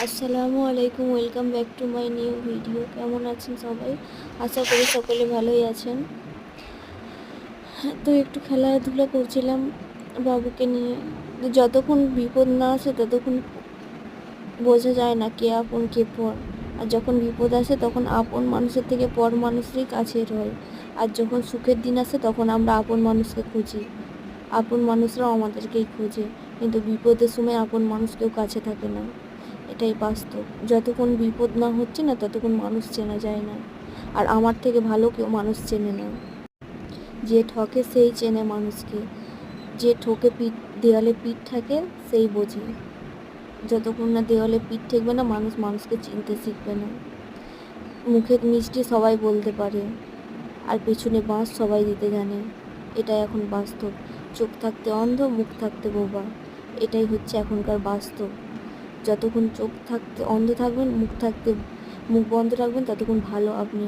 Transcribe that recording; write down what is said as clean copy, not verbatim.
আসসালামু আলাইকুম, welcome back to my new video. কেমন আছেন সবাই? আশা করি সকলে ভালোই আছেন। তো একটু খেলাধুলা করছিলাম বাবুকে নিয়ে। তো যতক্ষণ বিপদ না আসে ততক্ষণ বোঝা যায় না কে আপন কে পর। আর যখন বিপদ আসে তখন আপন মানুষের থেকে পর মানুষই কাছের হয়। আর যখন সুখের দিন আসে তখন আমরা আপন মানুষকে খুঁজি, আপন মানুষরাও আমাদেরকেই খোঁজে। কিন্তু বিপদের সময় আপন মানুষ কেউ কাছে থাকে না, এটাই বাস্তব। যতক্ষণ বিপদ না হচ্ছে না ততক্ষণ মানুষ চেনা যায় না। আর আমার থেকে ভালো কেউ মানুষ চেনে না। যে ঠকে সেই চেনে মানুষকে, যে ঠকে দেওয়ালে পিঠ থাকে সেই বোঝে। যতক্ষণ না দেওয়ালে পিঠ ঠেকবে না মানুষ মানুষকে চিনতে শিখবে না। মুখে মিষ্টি সবাই বলতে পারে, আর পেছনে বাঁশ সবাই দিতে জানে। এটাই এখন বাস্তব। চোখ থাকতে অন্ধ, মুখ থাকতে বোবা, এটাই হচ্ছে এখনকার বাস্তব। যতক্ষণ চোখ থাকতে অন্ধ থাকবেন, মুখ বন্ধ রাখবেন, ততক্ষণ ভালো আপনি।